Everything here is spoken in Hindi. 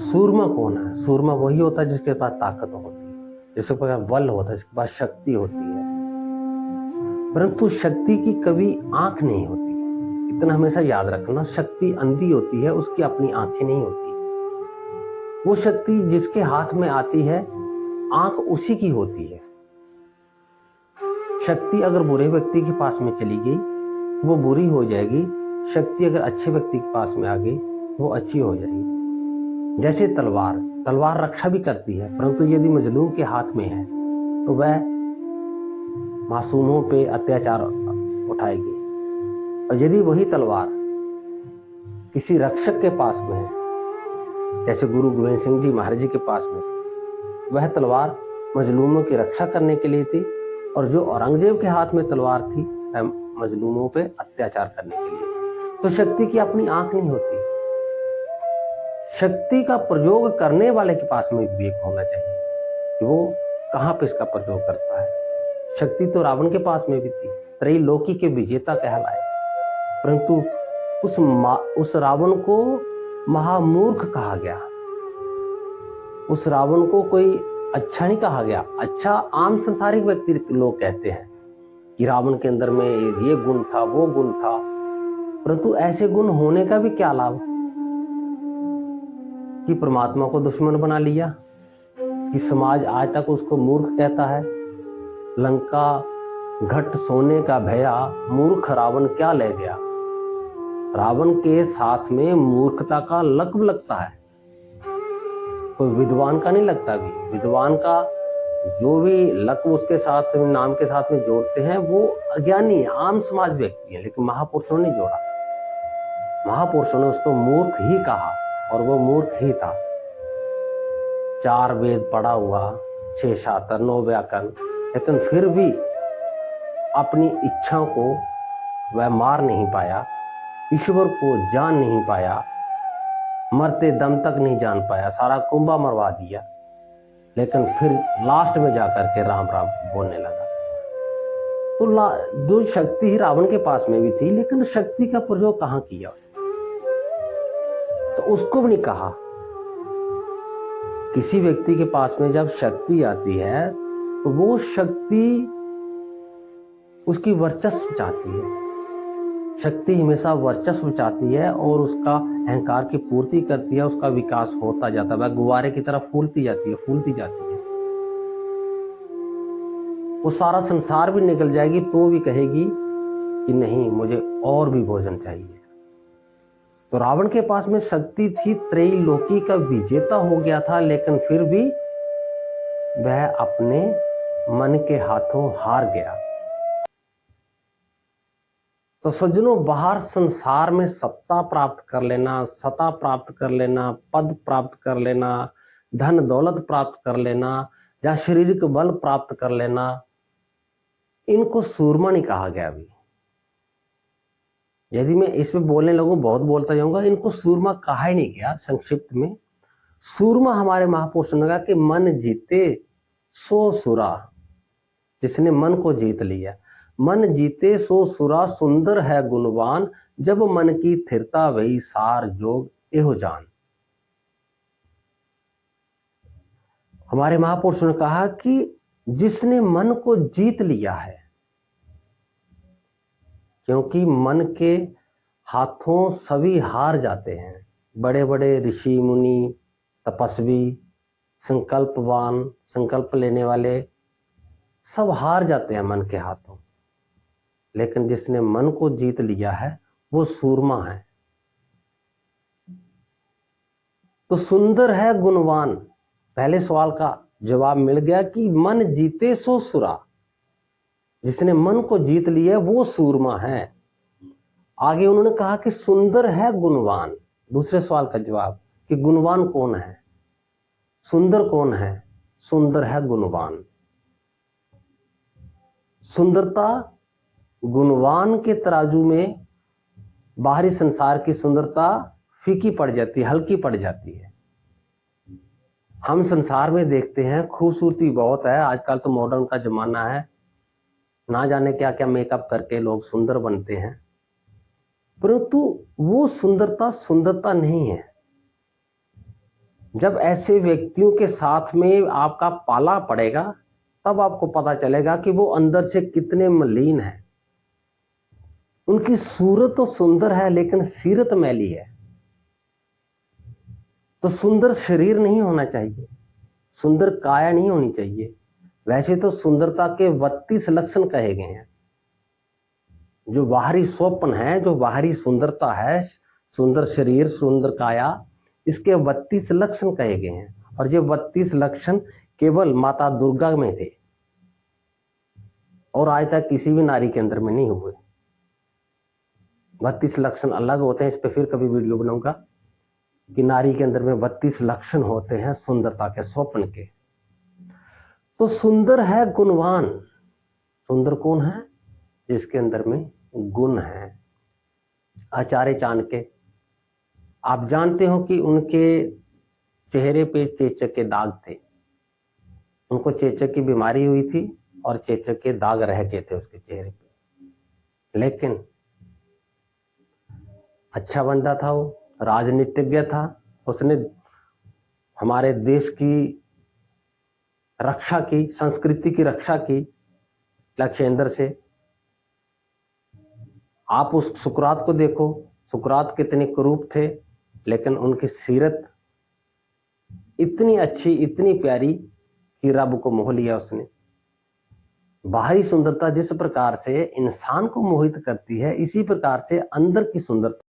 सूरमा कौन है? सूरमा वही होता है जिसके पास ताकत होती है, जिसके पास बल होता है, जिसके पास शक्ति होती है। परंतु शक्ति की कभी आंख नहीं होती, इतना हमेशा याद रखना। शक्ति अंधी होती है, उसकी अपनी आंखें नहीं होती। वो शक्ति जिसके हाथ में आती है, आंख उसी की होती है। शक्ति अगर बुरे व्यक्ति के पास में चली गई, वो बुरी हो जाएगी। शक्ति अगर अच्छे व्यक्ति के पास में आ गई, वो अच्छी हो जाएगी। जैसे तलवार रक्षा भी करती है, परंतु यदि मजलूम के हाथ में है तो वह मासूमों पे अत्याचार उठाएगी। और यदि वही तलवार किसी रक्षक के पास में है, जैसे गुरु गोविंद सिंह जी महाराज जी के पास में, वह तलवार मजलूमों की रक्षा करने के लिए थी, और जो औरंगजेब के हाथ में तलवार थी, वह मजलूमों पे अत्याचार करने के लिए। तो शक्ति की अपनी आंख नहीं होती। शक्ति का प्रयोग करने वाले के पास में विवेक होना चाहिए कि वो कहां पे इसका प्रयोग करता है। शक्ति तो रावण के पास में भी थी, त्रैलोकी के विजेता कहलाए, परंतु उस रावण को महामूर्ख कहा गया। उस रावण को कोई अच्छा नहीं कहा गया। अच्छा आम संसारिक व्यक्ति लोग कहते हैं कि रावण के अंदर में ये गुण था, वो गुण था, परंतु ऐसे गुण होने का भी क्या लाभ कि परमात्मा को दुश्मन बना लिया, कि समाज आज तक उसको मूर्ख कहता है। लंका घट सोने का भया, मूर्ख रावण क्या ले गया। रावण के साथ में मूर्खता का लक़्ब लगता है, कोई विद्वान का नहीं लगता भी। विद्वान का जो भी लक़्ब उसके साथ नाम के साथ में जोड़ते हैं, वो अज्ञानी है, आम समाज व्यक्ति है, लेकिन महापुरुषों ने जोड़ा। महापुरुषों ने उसको मूर्ख ही कहा, और वो मूर्ख ही था। 4 वेद पढ़ा हुआ, 6 शास्त्र, 9 व्याकरण, लेकिन फिर भी अपनी इच्छा को वह मार नहीं पाया, ईश्वर को जान नहीं पाया, मरते दम तक नहीं जान पाया, सारा कुंभा मरवा दिया, लेकिन फिर लास्ट में जाकर के राम राम बोलने लगा। तो जो शक्ति ही रावण के पास में भी थी, लेकिन शक्ति का प्रयोग कहां किया उसने? तो उसको भी नहीं कहा। किसी व्यक्ति के पास में जब शक्ति आती है, तो वो शक्ति उसकी वर्चस्व चाहती है। शक्ति हमेशा वर्चस्व चाहती है और उसका अहंकार की पूर्ति करती है, उसका विकास होता जाता है, वह गुब्बारे की तरफ फूलती जाती है, फूलती जाती है। वो सारा संसार भी निकल जाएगी तो भी कहेगी कि नहीं, मुझे और भी भोजन चाहिए। तो रावण के पास में शक्ति थी, त्रैलोकी का विजेता हो गया था, लेकिन फिर भी वह अपने मन के हाथों हार गया। तो सज्जनों, बाहर संसार में सत्ता प्राप्त कर लेना, सत्ता प्राप्त कर लेना, पद प्राप्त कर लेना, धन दौलत प्राप्त कर लेना, या शारीरिक बल प्राप्त कर लेना, इनको सूरमा नहीं कहा गया। अभी यदि मैं इसमें बोलने लगूं, बहुत बोलता जाऊंगा, इनको सूरमा कहा ही नहीं गया। संक्षिप्त में सूरमा हमारे महापुरुषों ने कहा कि मन जीते सो सुरा, जिसने मन को जीत लिया। मन जीते सो सुरा, सुंदर है गुणवान, जब मन की थिरता वही सार जोग एहो जान। हमारे महापुरुषों ने कहा कि जिसने मन को जीत लिया है, क्योंकि मन के हाथों सभी हार जाते हैं। बड़े बड़े ऋषि मुनि, तपस्वी, संकल्पवान, संकल्प लेने वाले सब हार जाते हैं मन के हाथों, लेकिन जिसने मन को जीत लिया है वो सूरमा है। तो सुंदर है गुणवान, पहले सवाल का जवाब मिल गया कि मन जीते सो सुरा, जिसने मन को जीत लिया वो सूरमा है। आगे उन्होंने कहा कि सुंदर है गुणवान, दूसरे सवाल का जवाब कि गुणवान कौन है, सुंदर कौन है, सुंदर है गुणवान। सुंदरता गुणवान के तराजू में बाहरी संसार की सुंदरता फीकी पड़ जाती है, हल्की पड़ जाती है। हम संसार में देखते हैं खूबसूरती बहुत है, आजकल तो मॉडर्न का जमाना है, ना जाने क्या क्या मेकअप करके लोग सुंदर बनते हैं, परंतु वो सुंदरता सुंदरता नहीं है। जब ऐसे व्यक्तियों के साथ में आपका पाला पड़ेगा तब आपको पता चलेगा कि वो अंदर से कितने मलिन हैं। उनकी सूरत तो सुंदर है लेकिन सीरत मैली है। तो सुंदर शरीर नहीं होना चाहिए, सुंदर काया नहीं होनी चाहिए। वैसे तो सुंदरता के 32 लक्षण कहे गए हैं। जो बाहरी स्वप्न है, जो बाहरी सुंदरता है, सुंदर शरीर, सुंदर काया, इसके 32 लक्षण कहे गए हैं। और ये 32 लक्षण केवल माता दुर्गा में थे और आज तक किसी भी नारी के अंदर में नहीं हुए। 32 लक्षण अलग होते हैं, इस पे फिर कभी वीडियो बनाऊंगा कि नारी के अंदर में 32 लक्षण होते हैं सुंदरता के, स्वप्न के। तो सुंदर है गुणवान। सुंदर कौन है? जिसके अंदर में गुण है। आचार्य चाणक्य, आप जानते हो कि उनके चेहरे पे चेचक के दाग थे। उनको चेचक की बीमारी हुई थी और चेचक के दाग रह गए थे उसके चेहरे पे। लेकिन अच्छा बंदा था, वो राजनीतिज्ञ था। उसने हमारे देश की रक्षा की, संस्कृति की रक्षा की लक्षेंद्र से। आप उस सुकरात को देखो, सुकरात कितने कुरूप थे लेकिन उनकी सीरत इतनी अच्छी, इतनी प्यारी कि रब को मोह लिया उसने। बाहरी सुंदरता जिस प्रकार से इंसान को मोहित करती है, इसी प्रकार से अंदर की सुंदरता